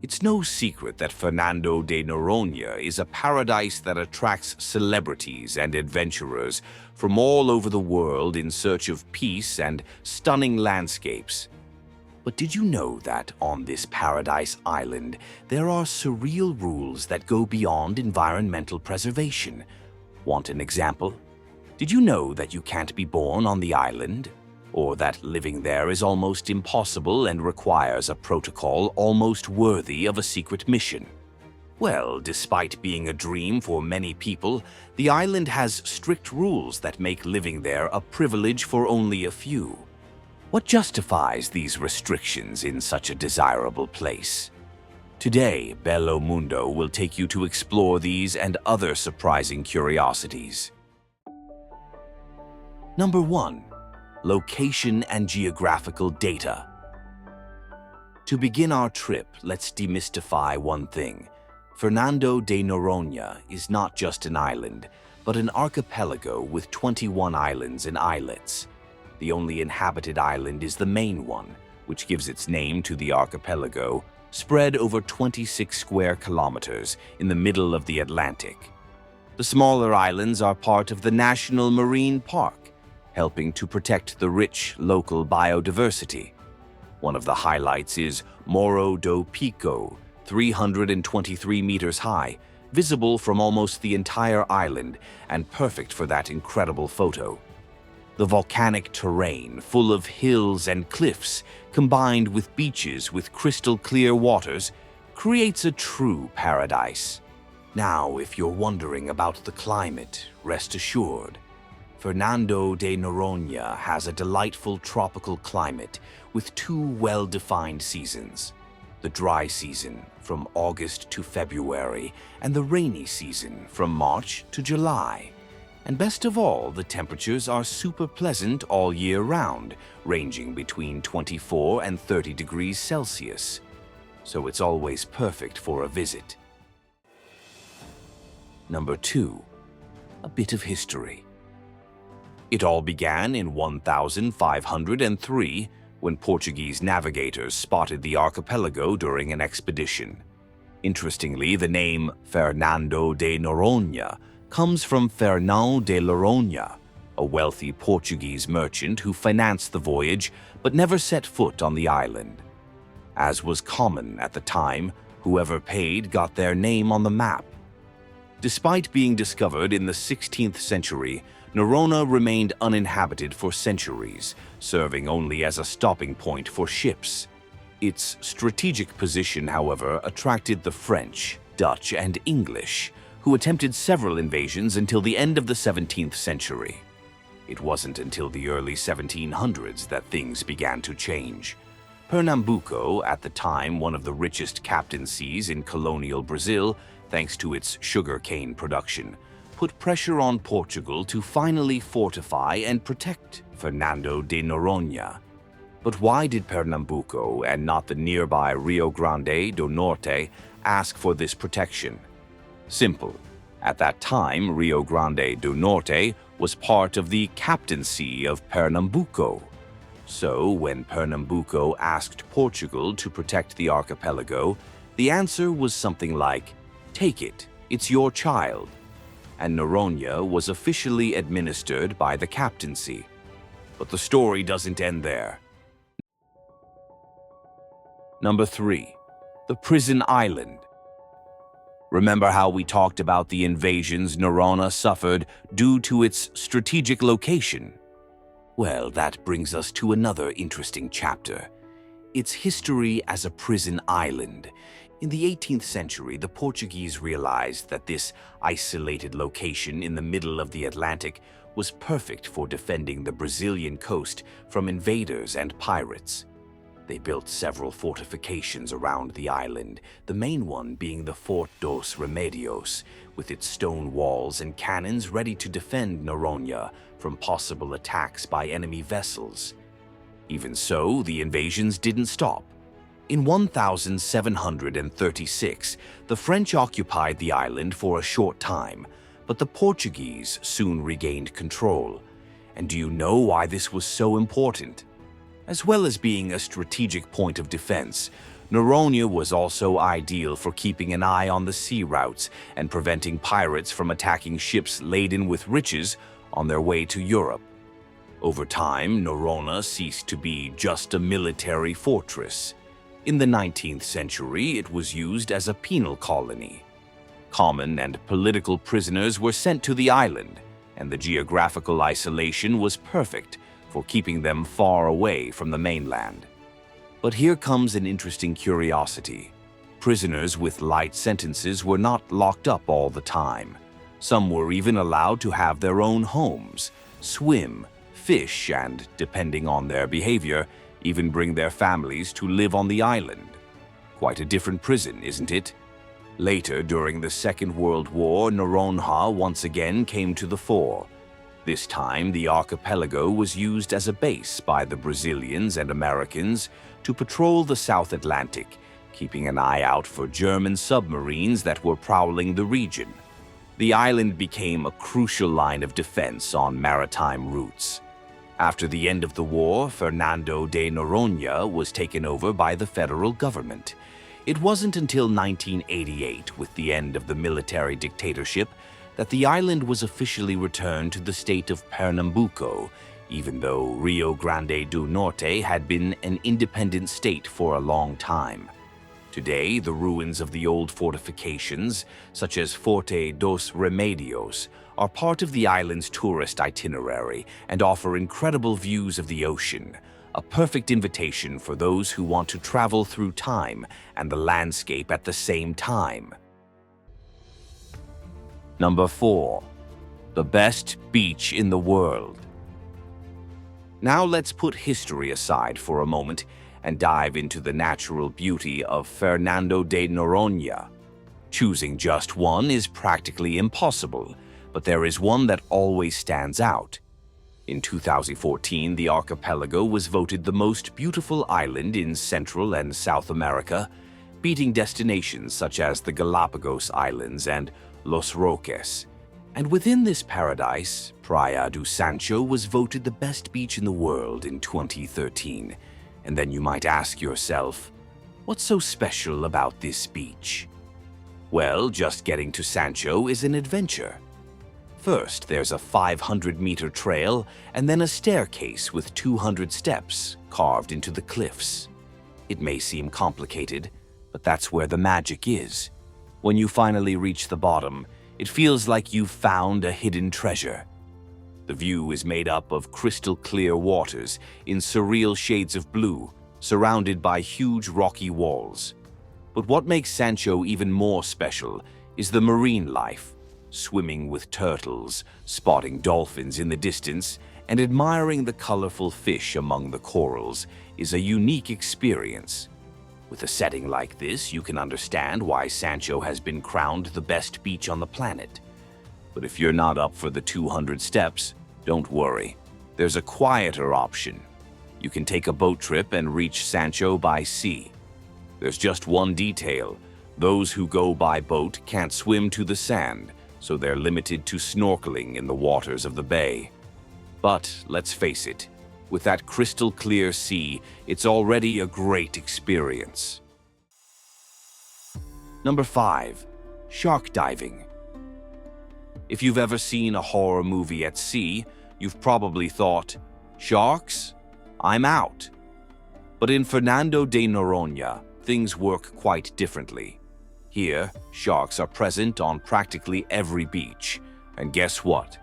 It's no secret that Fernando de Noronha is a paradise that attracts celebrities and adventurers from all over the world in search of peace and stunning landscapes. But did you know that on this paradise island, there are surreal rules that go beyond environmental preservation? Want an example? Did you know that you can't be born on the island? Or that living there is almost impossible and requires a protocol almost worthy of a secret mission? Well, despite being a dream for many people, the island has strict rules that make living there a privilege for only a few. What justifies these restrictions in such a desirable place? Today, Bello Mundo will take you to explore these and other surprising curiosities. Number 1. Location and geographical data. To begin our trip, let's demystify one thing. Fernando de Noronha is not just an island, but an archipelago with 21 islands and islets. The only inhabited island is the main one, which gives its name to the archipelago, spread over 26 square kilometers in the middle of the Atlantic. The smaller islands are part of the National Marine Park, helping to protect the rich local biodiversity. One of the highlights is Morro do Pico, 323 meters high, visible from almost the entire island and perfect for that incredible photo. The volcanic terrain, full of hills and cliffs, combined with beaches with crystal clear waters, creates a true paradise. Now, if you're wondering about the climate, rest assured. Fernando de Noronha has a delightful tropical climate with two well-defined seasons. The dry season from August to February and the rainy season from March to July. And best of all, the temperatures are super pleasant all year round, ranging between 24 and 30 degrees Celsius. So it's always perfect for a visit. Number 2. A bit of history. It all began in 1503 when Portuguese navigators spotted the archipelago during an expedition. Interestingly, the name Fernando de Noronha comes from Fernão de Noronha, a wealthy Portuguese merchant who financed the voyage but never set foot on the island. As was common at the time, whoever paid got their name on the map. Despite being discovered in the 16th century, Noronha remained uninhabited for centuries, serving only as a stopping point for ships. Its strategic position, however, attracted the French, Dutch, and English, who attempted several invasions until the end of the 17th century. It wasn't until the early 1700s that things began to change. Pernambuco, at the time one of the richest captaincies in colonial Brazil, thanks to its sugarcane production, put pressure on Portugal to finally fortify and protect Fernando de Noronha. But why did Pernambuco and not the nearby Rio Grande do Norte ask for this protection? Simple. At that time, Rio Grande do Norte was part of the captaincy of Pernambuco. So, when Pernambuco asked Portugal to protect the archipelago, the answer was something like, "Take it, it's your child." And Noronha was officially administered by the captaincy. But the story doesn't end there. Number 3. The Prison Island. Remember how we talked about the invasions Noronha suffered due to its strategic location? Well, that brings us to another interesting chapter. Its history as a prison island. In the 18th century, the Portuguese realized that this isolated location in the middle of the Atlantic was perfect for defending the Brazilian coast from invaders and pirates. They built several fortifications around the island, the main one being the Fort dos Remedios, with its stone walls and cannons ready to defend Noronha from possible attacks by enemy vessels. Even so, the invasions didn't stop. In 1736, the French occupied the island for a short time, but the Portuguese soon regained control. And do you know why this was so important? As well as being a strategic point of defense, Noronha was also ideal for keeping an eye on the sea routes and preventing pirates from attacking ships laden with riches on their way to Europe. Over time, Noronha ceased to be just a military fortress. In the 19th century, it was used as a penal colony. Common and political prisoners were sent to the island, and the geographical isolation was perfect for keeping them far away from the mainland. But here comes an interesting curiosity. Prisoners with light sentences were not locked up all the time. Some were even allowed to have their own homes, swim, fish, and, depending on their behavior, even bring their families to live on the island. Quite a different prison, isn't it? Later, during the Second World War, Noronha once again came to the fore. This time, the archipelago was used as a base by the Brazilians and Americans to patrol the South Atlantic, keeping an eye out for German submarines that were prowling the region. The island became a crucial line of defense on maritime routes. After the end of the war, Fernando de Noronha was taken over by the federal government. It wasn't until 1988, with the end of the military dictatorship, that the island was officially returned to the state of Pernambuco, even though Rio Grande do Norte had been an independent state for a long time. Today, the ruins of the old fortifications, such as Forte dos Remedios, are part of the island's tourist itinerary and offer incredible views of the ocean, a perfect invitation for those who want to travel through time and the landscape at the same time. Number 4. The best beach in the world. Now let's put history aside for a moment and dive into the natural beauty of Fernando de Noronha. Choosing just one is practically impossible, but there is one that always stands out. In 2014, the archipelago was voted the most beautiful island in Central and South America, beating destinations such as the Galapagos Islands and Los Roques. And within this paradise, Praia do Sancho was voted the best beach in the world in 2013. And then you might ask yourself, what's so special about this beach? Well, just getting to Sancho is an adventure. First, there's a 500-meter trail and then a staircase with 200 steps carved into the cliffs. It may seem complicated, but that's where the magic is. When you finally reach the bottom, it feels like you've found a hidden treasure. The view is made up of crystal-clear waters in surreal shades of blue, surrounded by huge rocky walls. But what makes Sancho even more special is the marine life. Swimming with turtles, spotting dolphins in the distance, and admiring the colorful fish among the corals is a unique experience. With a setting like this, you can understand why Sancho has been crowned the best beach on the planet. But if you're not up for the 200 steps, don't worry. There's a quieter option. You can take a boat trip and reach Sancho by sea. There's just one detail. Those who go by boat can't swim to the sand, so they're limited to snorkeling in the waters of the bay. But let's face it, with that crystal-clear sea, it's already a great experience. Number 5. Shark diving. If you've ever seen a horror movie at sea, you've probably thought, sharks? I'm out. But in Fernando de Noronha, things work quite differently. Here, sharks are present on practically every beach. And guess what?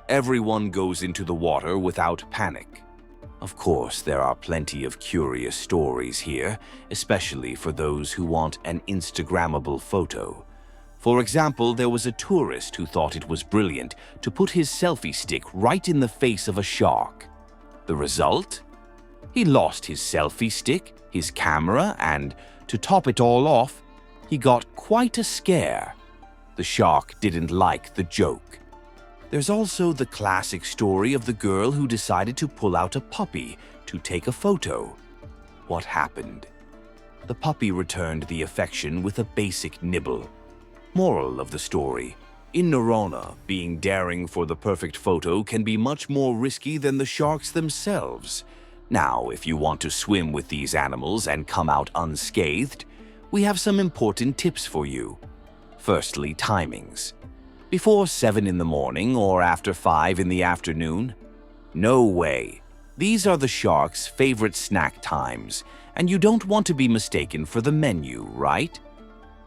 Everyone goes into the water without panic. Of course, there are plenty of curious stories here, especially for those who want an Instagrammable photo. For example, there was a tourist who thought it was brilliant to put his selfie stick right in the face of a shark. The result? He lost his selfie stick, his camera, and, to top it all off, he got quite a scare. The shark didn't like the joke. There's also the classic story of the girl who decided to pull out a puppy to take a photo. What happened? The puppy returned the affection with a basic nibble. Moral of the story: in Noronha, being daring for the perfect photo can be much more risky than the sharks themselves. Now, if you want to swim with these animals and come out unscathed, we have some important tips for you. Firstly, timings. Before 7 in the morning or after 5 in the afternoon? No way. These are the sharks' favorite snack times, and you don't want to be mistaken for the menu, right?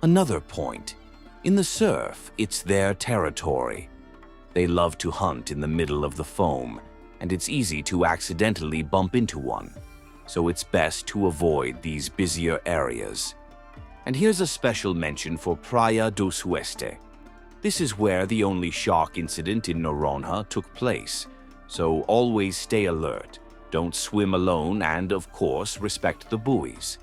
Another point. In the surf, it's their territory. They love to hunt in the middle of the foam, and it's easy to accidentally bump into one, so it's best to avoid these busier areas. And here's a special mention for Praia do Sueste. This is where the only shark incident in Noronha took place, so always stay alert, don't swim alone, and of course respect the buoys.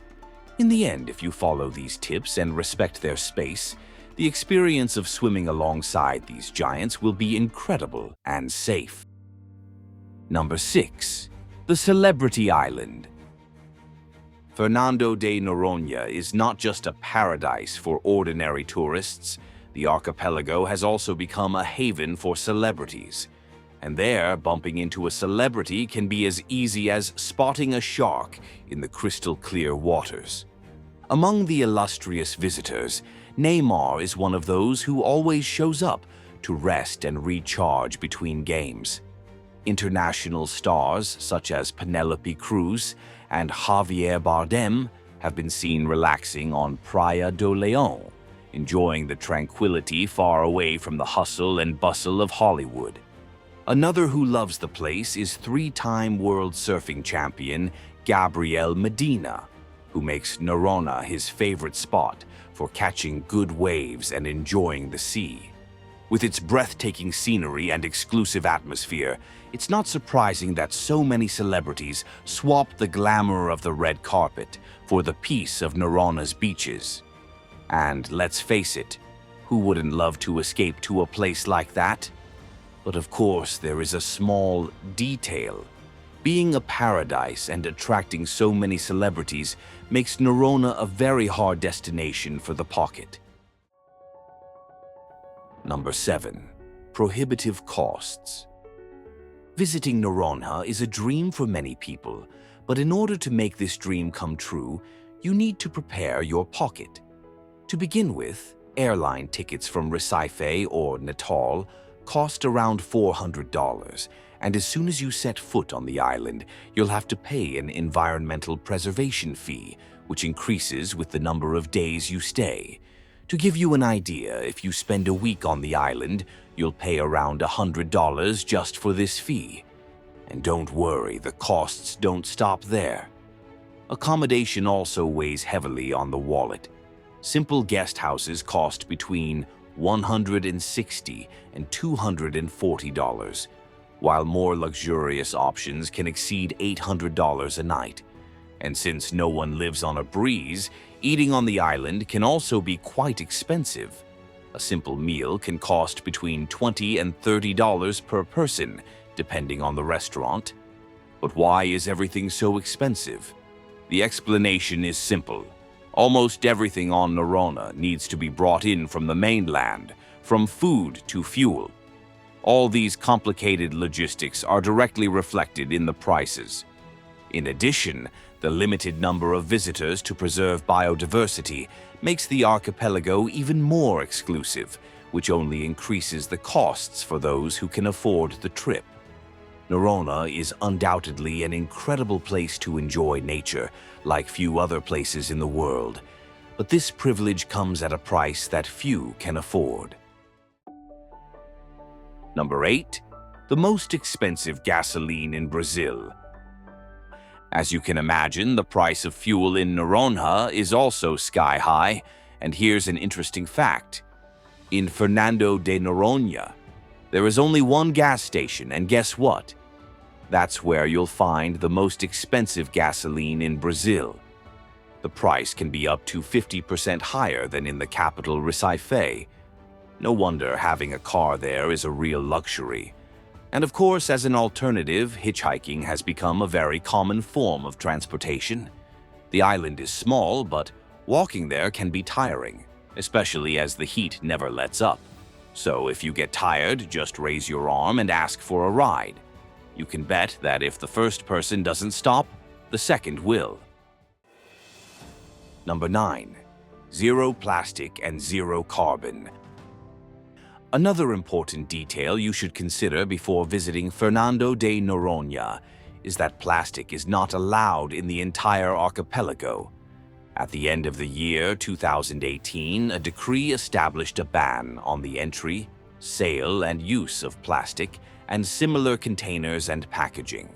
In the end, if you follow these tips and respect their space, the experience of swimming alongside these giants will be incredible and safe. Number 6. The Celebrity Island. Fernando de Noronha is not just a paradise for ordinary tourists. The archipelago has also become a haven for celebrities. And there, bumping into a celebrity can be as easy as spotting a shark in the crystal-clear waters. Among the illustrious visitors, Neymar is one of those who always shows up to rest and recharge between games. International stars such as Penelope Cruz and Javier Bardem have been seen relaxing on Praia do Leão, enjoying the tranquility far away from the hustle and bustle of Hollywood. Another who loves the place is 3-time world surfing champion Gabriel Medina, who makes Noronha his favorite spot for catching good waves and enjoying the sea. With its breathtaking scenery and exclusive atmosphere, it's not surprising that so many celebrities swap the glamour of the red carpet for the peace of Noronha's beaches. And let's face it, who wouldn't love to escape to a place like that? But of course, there is a small detail. Being a paradise and attracting so many celebrities makes Noronha a very hard destination for the pocket. Number 7. Prohibitive costs. Visiting Noronha is a dream for many people, but in order to make this dream come true, you need to prepare your pocket. To begin with, airline tickets from Recife or Natal cost around $400, and as soon as you set foot on the island, you'll have to pay an environmental preservation fee, which increases with the number of days you stay. To give you an idea, if you spend a week on the island, you'll pay around $100 just for this fee. And don't worry, the costs don't stop there. Accommodation also weighs heavily on the wallet. Simple guest houses cost between $160 and $240, while more luxurious options can exceed $800 a night. And since no one lives on a breeze, eating on the island can also be quite expensive. A simple meal can cost between $20 and $30 per person, depending on the restaurant. But why is everything so expensive? The explanation is simple. Almost everything on Noronha needs to be brought in from the mainland, from food to fuel. All these complicated logistics are directly reflected in the prices. In addition, the limited number of visitors to preserve biodiversity makes the archipelago even more exclusive, which only increases the costs for those who can afford the trip. Noronha is undoubtedly an incredible place to enjoy nature, like few other places in the world. But this privilege comes at a price that few can afford. Number 8. The most expensive gasoline in Brazil. As you can imagine, the price of fuel in Noronha is also sky high, and here's an interesting fact. In Fernando de Noronha, there is only one gas station, and guess what? That's where you'll find the most expensive gasoline in Brazil. The price can be up to 50% higher than in the capital Recife. No wonder having a car there is a real luxury. And of course, as an alternative, hitchhiking has become a very common form of transportation. The island is small, but walking there can be tiring, especially as the heat never lets up. So if you get tired, just raise your arm and ask for a ride. You can bet that if the first person doesn't stop, the second will. Number 9. Zero plastic and zero carbon. Another important detail you should consider before visiting Fernando de Noronha is that plastic is not allowed in the entire archipelago. At the end of the year 2018, a decree established a ban on the entry, sale, and use of plastic and similar containers and packaging.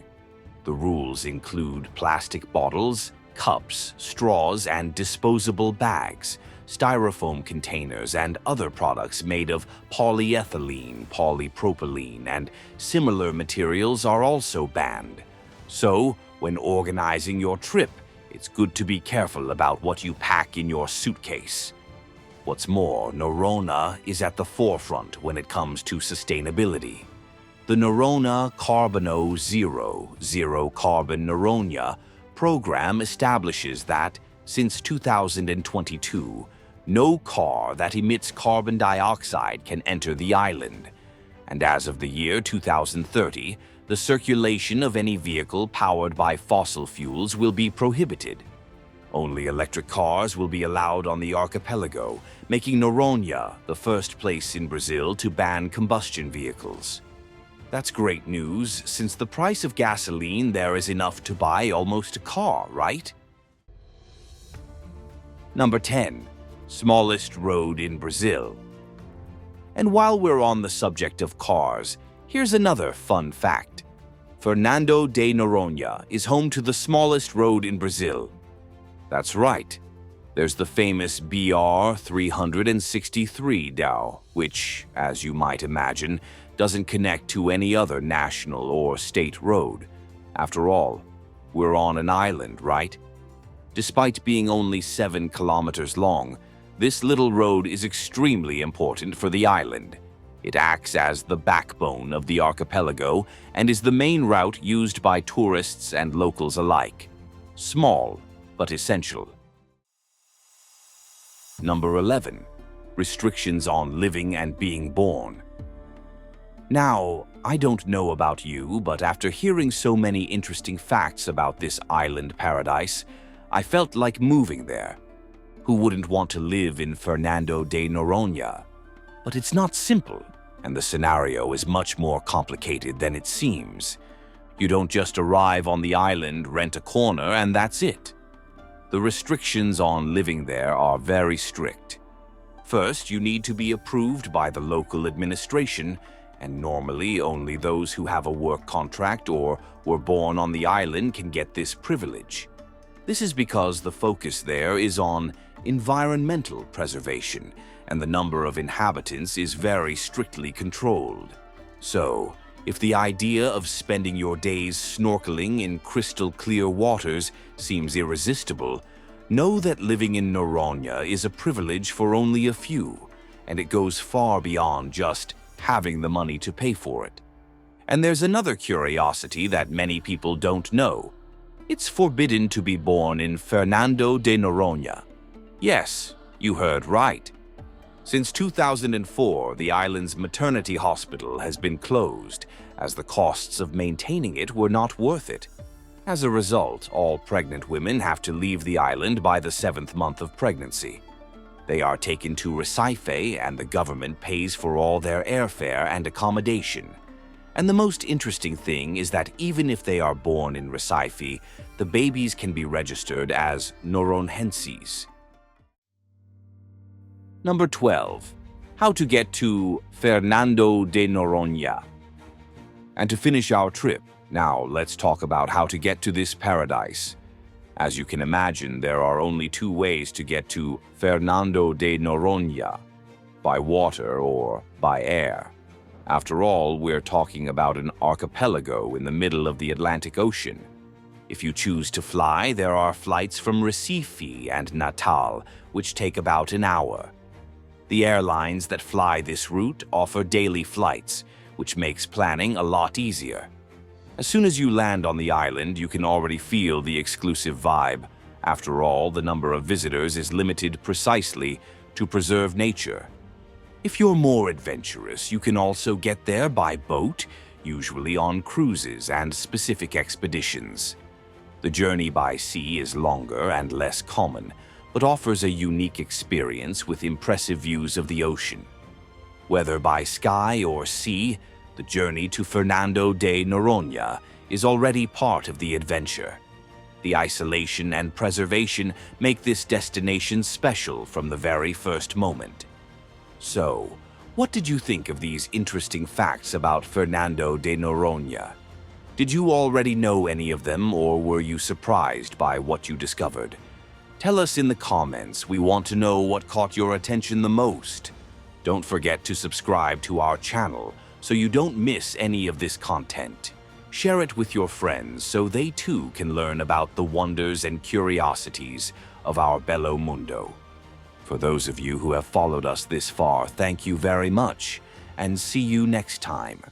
The rules include plastic bottles, cups, straws, and disposable bags, styrofoam containers, and other products made of polyethylene, polypropylene, and similar materials are also banned. So, when organizing your trip, it's good to be careful about what you pack in your suitcase. What's more, Noronha is at the forefront when it comes to sustainability. The Noronha Carbono Zero Carbon Noronha program establishes that, since 2022, no car that emits carbon dioxide can enter the island. And as of the year 2030, the circulation of any vehicle powered by fossil fuels will be prohibited. Only electric cars will be allowed on the archipelago, making Noronha the first place in Brazil to ban combustion vehicles. That's great news, since the price of gasoline there is enough to buy almost a car, right? Number 10. Smallest road in Brazil. And while we're on the subject of cars, here's another fun fact. Fernando de Noronha is home to the smallest road in Brazil. That's right. There's the famous BR 363 DAO, which, as you might imagine, doesn't connect to any other national or state road. After all, we're on an island, right? Despite being only 7 kilometers long, this little road is extremely important for the island. It acts as the backbone of the archipelago and is the main route used by tourists and locals alike. Small, but essential. Number 11. Restrictions on living and being born. Now, I don't know about you, but after hearing so many interesting facts about this island paradise, I felt like moving there. Who wouldn't want to live in Fernando de Noronha? But it's not simple, and the scenario is much more complicated than it seems. You don't just arrive on the island, rent a corner, and that's it. The restrictions on living there are very strict. First, you need to be approved by the local administration, and normally only those who have a work contract or were born on the island can get this privilege. This is because the focus there is on environmental preservation, and the number of inhabitants is very strictly controlled. So, if the idea of spending your days snorkeling in crystal clear waters seems irresistible, know that living in Noronha is a privilege for only a few, and it goes far beyond just having the money to pay for it. And there's another curiosity that many people don't know. It's forbidden to be born in Fernando de Noronha. Yes, you heard right. Since 2004, the island's maternity hospital has been closed, as the costs of maintaining it were not worth it. As a result, all pregnant women have to leave the island by the 7th month of pregnancy. They are taken to Recife, and the government pays for all their airfare and accommodation. And the most interesting thing is that even if they are born in Recife, the babies can be registered as Noronhenses. Number 12. How to get to Fernando de Noronha. And to finish our trip, now let's talk about how to get to this paradise. As you can imagine, there are only 2 ways to get to Fernando de Noronha, by water or by air. After all, we're talking about an archipelago in the middle of the Atlantic Ocean. If you choose to fly, there are flights from Recife and Natal, which take about an hour. The airlines that fly this route offer daily flights, which makes planning a lot easier. As soon as you land on the island, you can already feel the exclusive vibe. After all, the number of visitors is limited precisely to preserve nature. If you're more adventurous, you can also get there by boat. usually on cruises and specific expeditions. The journey by sea is longer and less common, but offers a unique experience with impressive views of the ocean. Whether by sky or sea, the journey to Fernando de Noronha is already part of the adventure. The isolation and preservation make this destination special from the very first moment. So, what did you think of these interesting facts about Fernando de Noronha? Did you already know any of them, or were you surprised by what you discovered? Tell us in the comments. We want to know what caught your attention the most. Don't forget to subscribe to our channel so you don't miss any of this content. Share it with your friends so they too can learn about the wonders and curiosities of our Bello Mundo. For those of you who have followed us this far, thank you very much, and see you next time.